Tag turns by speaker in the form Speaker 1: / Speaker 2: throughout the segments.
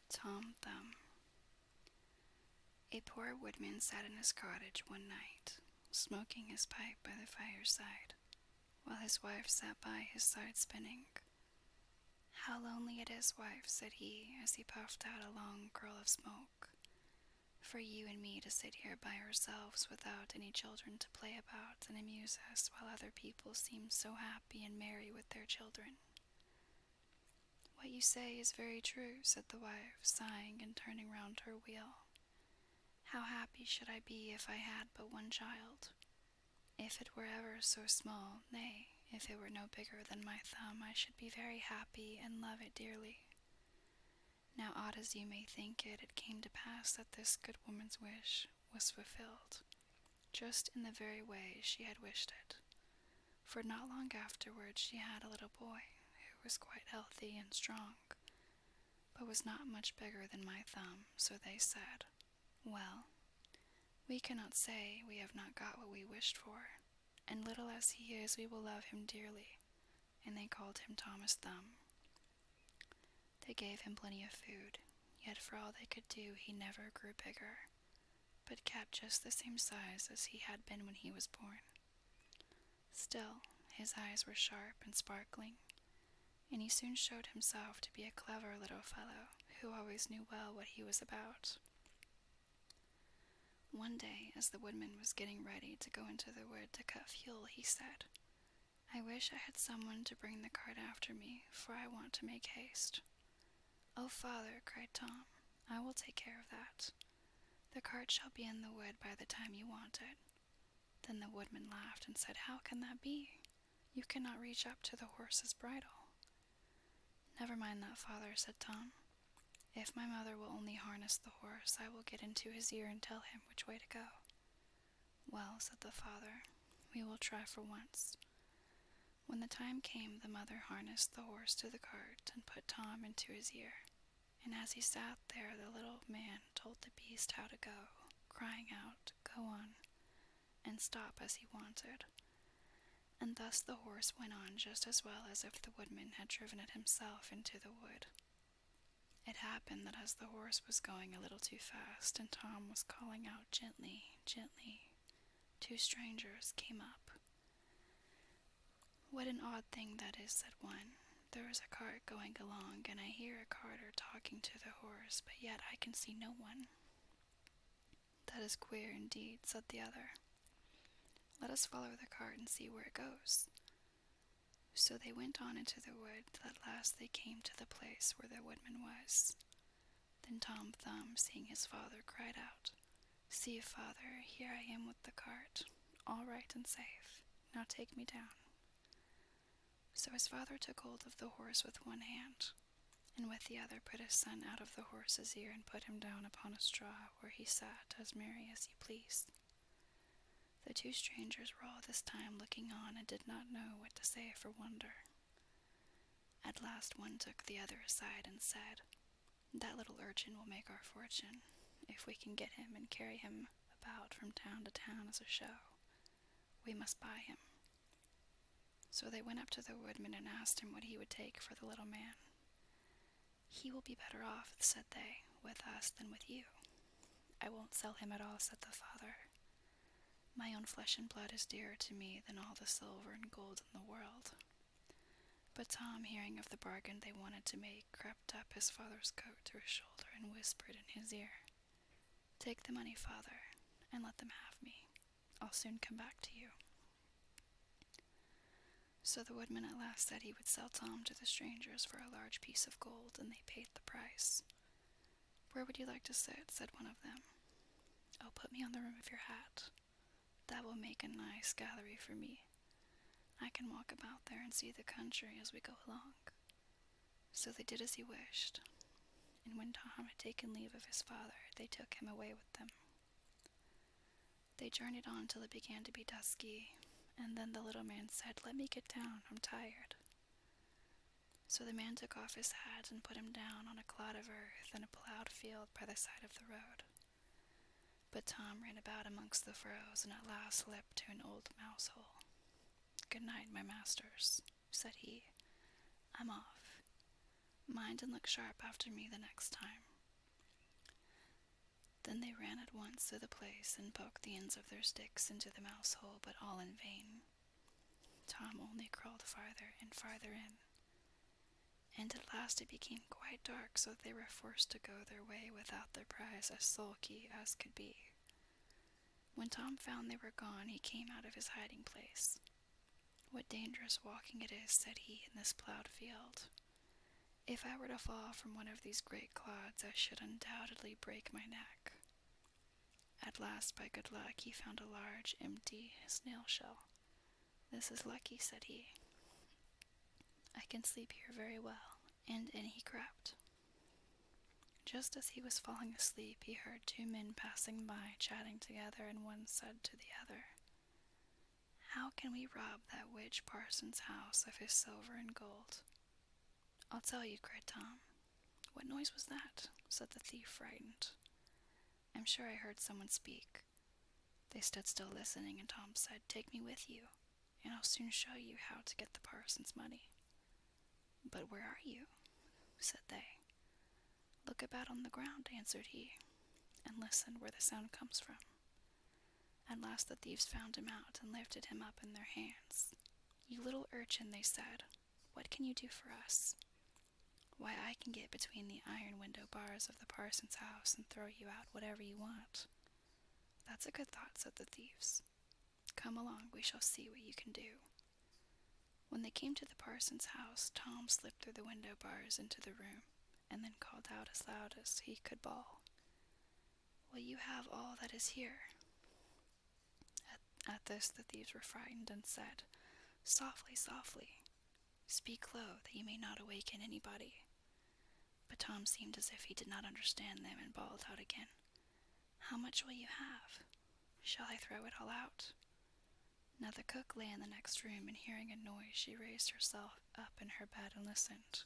Speaker 1: Tom Thumb. A poor woodman sat in his cottage one night, smoking his pipe by the fireside, while his wife sat by his side spinning. "How lonely it is, wife," said he, as he puffed out a long curl of smoke, "for you and me to sit here by ourselves without any children to play about and amuse us, while other people seem so happy and merry with their children." "What you say is very true," said the wife, sighing and turning round her wheel. "How happy should I be if I had but one child! If it were ever so small, nay, if it were no bigger than my thumb, I should be very happy and love it dearly." Now, odd as you may think it, it came to pass that this good woman's wish was fulfilled, just in the very way she had wished it. For not long afterwards she had a little boy, who was quite healthy and strong, but was not much bigger than my thumb, so they said, "Well, we cannot say we have not got what we wished for, and little as he is, we will love him dearly," and they called him Thomas Thumb. They gave him plenty of food, yet for all they could do he never grew bigger, but kept just the same size as he had been when he was born. Still, his eyes were sharp and sparkling, and he soon showed himself to be a clever little fellow who always knew well what he was about. One day, as the woodman was getting ready to go into the wood to cut fuel, he said, "I wish I had someone to bring the cart after me, for I want to make haste." "Oh, father," cried Tom, "I will take care of that. The cart shall be in the wood by the time you want it." Then the woodman laughed and said, "How can that be? You cannot reach up to the horse's bridle." "Never mind that, father," said Tom. "If my mother will only harness the horse, I will get into his ear and tell him which way to go." "Well," said the father, "we will try for once." When the time came, the mother harnessed the horse to the cart and put Tom into his ear, and as he sat there, the little man told the beast how to go, crying out, "Go on," and stop as he wanted. And thus the horse went on just as well as if the woodman had driven it himself into the wood. It happened that as the horse was going a little too fast and Tom was calling out, "Gently, gently," two strangers came up. "What an odd thing that is," said one. "There is a cart going along, and I hear a carter talking to the horse, but yet I can see no one." "That is queer indeed," said the other. "Let us follow the cart and see where it goes." So they went on into the wood till at last they came to the place where the woodman was. Then Tom Thumb, seeing his father, cried out, "See, father, here I am with the cart, all right and safe. Now take me down." So his father took hold of the horse with one hand, and with the other put his son out of the horse's ear and put him down upon a straw, where he sat as merry as you please. The two strangers were all this time looking on and did not know what to say for wonder. At last one took the other aside and said, "That little urchin will make our fortune, if we can get him and carry him about from town to town as a show. We must buy him." So they went up to the woodman and asked him what he would take for the little man. "He will be better off," said they, "with us than with you." "I won't sell him at all," said the father. "My own flesh and blood is dearer to me than all the silver and gold in the world." But Tom, hearing of the bargain they wanted to make, crept up his father's coat to his shoulder and whispered in his ear, "Take the money, father, and let them have me. I'll soon come back to you." So the woodman at last said he would sell Tom to the strangers for a large piece of gold, and they paid the price. "Where would you like to sit?" said one of them. "Oh, put me on the rim of your hat. That will make a nice gallery for me. I can walk about there and see the country as we go along." So they did as he wished, and when Tom had taken leave of his father, they took him away with them. They journeyed on till it began to be dusky, and then the little man said, "Let me get down, I'm tired." So the man took off his hat and put him down on a clod of earth in a plowed field by the side of the road. But Tom ran about amongst the furrows and at last slipped to an old mouse hole. "Good night, my masters," said he. "I'm off. Mind and look sharp after me the next time." Then they ran at once to the place and poked the ends of their sticks into the mouse hole, but all in vain. Tom only crawled farther and farther in, and at last it became quite dark, so they were forced to go their way without their prize, as sulky as could be. When Tom found they were gone, he came out of his hiding place. "What dangerous walking it is," said he, "in this plowed field. If I were to fall from one of these great clods, I should undoubtedly break my neck." At last, by good luck, he found a large, empty snail shell. "This is lucky," said he. "I can sleep here very well," and in he crept. Just as he was falling asleep, he heard two men passing by, chatting together, and one said to the other, "How can we rob that witch parson's house of his silver and gold?" "I'll tell you," cried Tom. "What noise was that?" said the thief, frightened. "I'm sure I heard someone speak." They stood still listening, and Tom said, "Take me with you, and I'll soon show you how to get the parson's money." "But where are you?" said they. "Look about on the ground," answered he, "and listen where the sound comes from." At last the thieves found him out and lifted him up in their hands. "You little urchin," they said, "what can you do for us?" "Why, I can get between the iron window bars of the parson's house and throw you out whatever you want." "That's a good thought," said the thieves. "Come along, we shall see what you can do." When they came to the parson's house, Tom slipped through the window bars into the room, and then called out as loud as he could bawl, "Will you have all that is here?" At this the thieves were frightened and said, "Softly, softly. Speak low, that you may not awaken anybody." But Tom seemed as if he did not understand them, and bawled out again, "How much will you have? Shall I throw it all out?" Now the cook lay in the next room, and hearing a noise, she raised herself up in her bed and listened.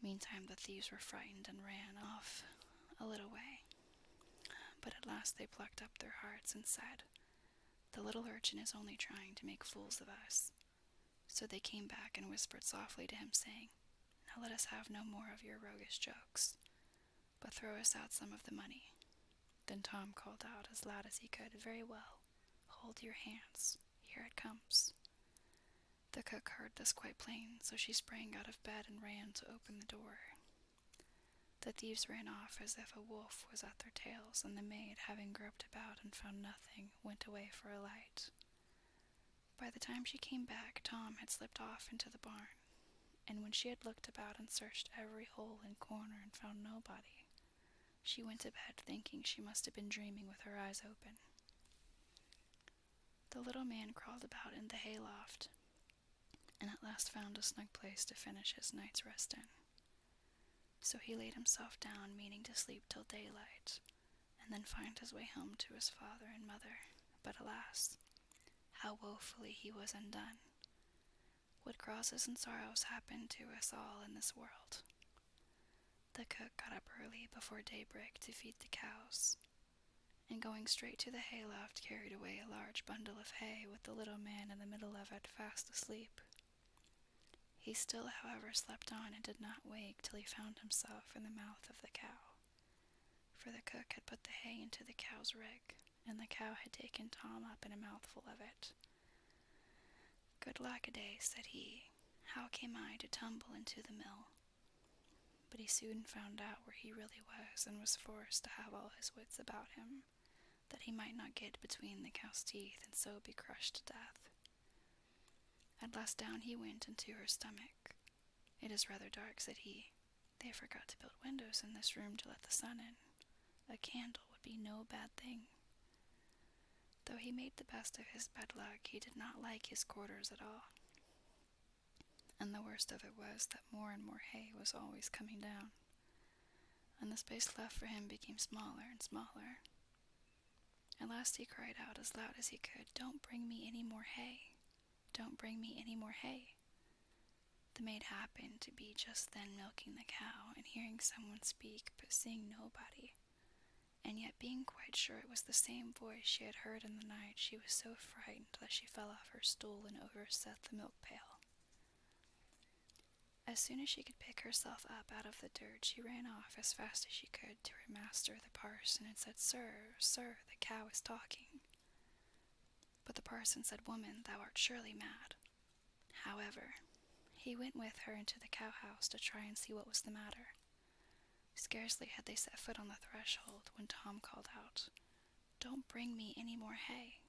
Speaker 1: Meantime the thieves were frightened and ran off a little way. But at last they plucked up their hearts and said, "The little urchin is only trying to make fools of us." So they came back and whispered softly to him, saying, "Now let us have no more of your roguish jokes, but throw us out some of the money." Then Tom called out as loud as he could, "Very well, hold your hands, here it comes." The cook heard this quite plain, so she sprang out of bed and ran to open the door. The thieves ran off as if a wolf was at their tails, and the maid, having groped about and found nothing, went away for a light. By the time she came back, Tom had slipped off into the barn, and when she had looked about and searched every hole and corner and found nobody, she went to bed thinking she must have been dreaming with her eyes open. The little man crawled about in the hayloft, and at last found a snug place to finish his night's rest in. So he laid himself down, meaning to sleep till daylight, and then find his way home to his father and mother. But alas, how woefully he was undone! What crosses and sorrows happen to us all in this world! The cook got up early before daybreak to feed the cows, and going straight to the hayloft carried away a large bundle of hay with the little man in the middle of it fast asleep. He still, however, slept on and did not wake till he found himself in the mouth of the cow, for the cook had put the hay into the cow's rig, and the cow had taken Tom up in a mouthful of it. "Good lack-a-day," said he, "how came I to tumble into the mill?" But he soon found out where he really was, and was forced to have all his wits about him, that he might not get between the cow's teeth and so be crushed to death. At last down he went into her stomach. "It is rather dark," said he. "They forgot to build windows in this room to let the sun in. A candle would be no bad thing." Though he made the best of his bad luck, he did not like his quarters at all. And the worst of it was that more and more hay was always coming down, and the space left for him became smaller and smaller. At last he cried out as loud as he could, "Don't bring me any more hay! Don't bring me any more hay!" The maid happened to be just then milking the cow, and hearing someone speak, but seeing nobody, and yet being quite sure it was the same voice she had heard in the night, she was so frightened that she fell off her stool and overset the milk pail. As soon as she could pick herself up out of the dirt, she ran off as fast as she could to her master, the parson, and said, "Sir, sir, the cow is talking." But the parson said, "Woman, thou art surely mad." However, he went with her into the cow-house to try and see what was the matter. Scarcely had they set foot on the threshold when Tom called out, "Don't bring me any more hay."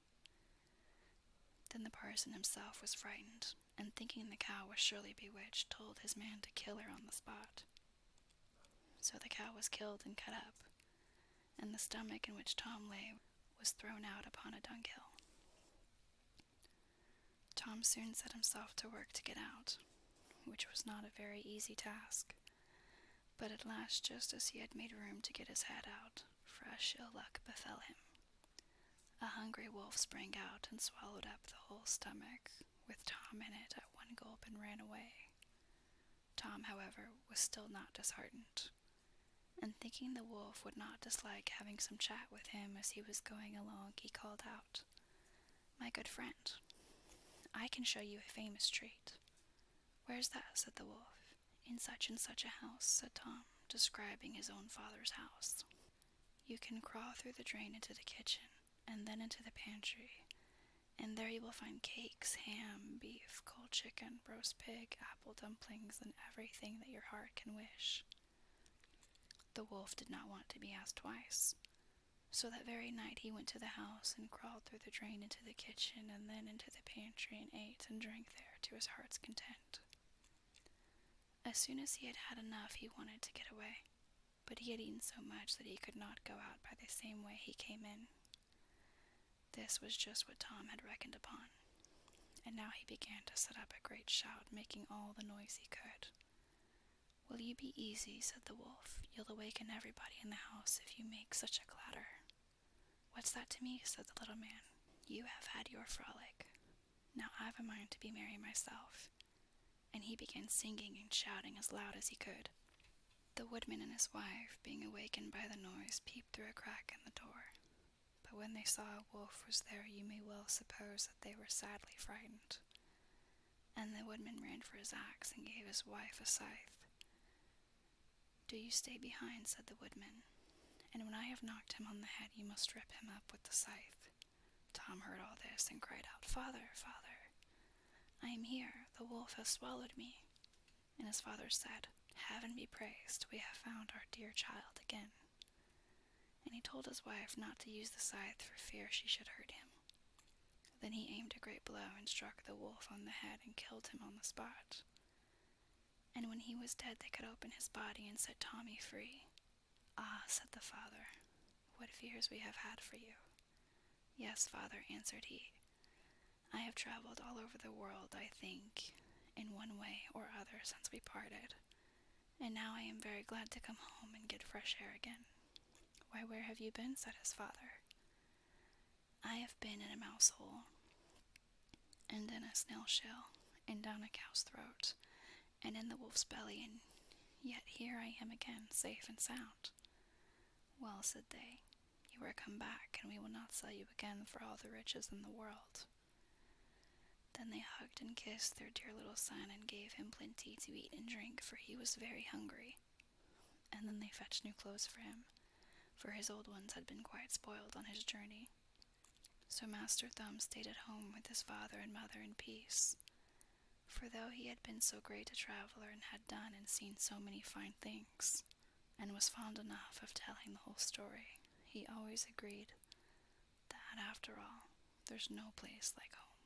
Speaker 1: Then the parson himself was frightened, and thinking the cow was surely bewitched, told his man to kill her on the spot. So the cow was killed and cut up, and the stomach in which Tom lay was thrown out upon a dunghill. Tom soon set himself to work to get out, which was not a very easy task. But at last, just as he had made room to get his head out, fresh ill luck befell him. A hungry wolf sprang out and swallowed up the whole stomach, with Tom in it, at one gulp, and ran away. Tom, however, was still not disheartened, and thinking the wolf would not dislike having some chat with him as he was going along, he called out, "My good friend, I can show you a famous treat." "Where's that?" said the wolf. "In such and such a house," said Tom, describing his own father's house. "You can crawl through the drain into the kitchen, and then into the pantry, and there you will find cakes, ham, beef, cold chicken, roast pig, apple dumplings, and everything that your heart can wish." The wolf did not want to be asked twice, so that very night he went to the house and crawled through the drain into the kitchen and then into the pantry and ate and drank there to his heart's content. As soon as he had had enough, he wanted to get away, but he had eaten so much that he could not go out by the same way he came in. This was just what Tom had reckoned upon, and now he began to set up a great shout, making all the noise he could. "Will you be easy?" said the wolf. "You'll awaken everybody in the house if you make such a clatter." "What's that to me?" said the little man. "You have had your frolic. Now I've a mind to be merry myself." And he began singing and shouting as loud as he could. The woodman and his wife, being awakened by the noise, peeped through a crack in the door. But when they saw a wolf was there, you may well suppose that they were sadly frightened. And the woodman ran for his axe and gave his wife a scythe. "Do you stay behind," said the woodman, "and when I have knocked him on the head, you must rip him up with the scythe." Tom heard all this and cried out, "Father, father, I am here. The wolf has swallowed me." And his father said, "Heaven be praised, we have found our dear child again." And he told his wife not to use the scythe for fear she should hurt him. Then he aimed a great blow and struck the wolf on the head and killed him on the spot. And when he was dead, they could open his body and set Tommy free. "Ah," said the father, "what fears we have had for you." "Yes, father," answered he. "I have traveled all over the world, I think, in one way or other since we parted, and now I am very glad to come home and get fresh air again." "Why, where have you been?" said his father. "I have been in a mouse hole, and in a snail shell, and down a cow's throat, and in the wolf's belly, and yet here I am again, safe and sound." "Well," said they, "you are come back, and we will not sell you again for all the riches in the world." Then they hugged and kissed their dear little son and gave him plenty to eat and drink, for he was very hungry. And then they fetched new clothes for him, for his old ones had been quite spoiled on his journey. So Master Thumb stayed at home with his father and mother in peace, for though he had been so great a traveler and had done and seen so many fine things, and was fond enough of telling the whole story, he always agreed that, after all, there's no place like home.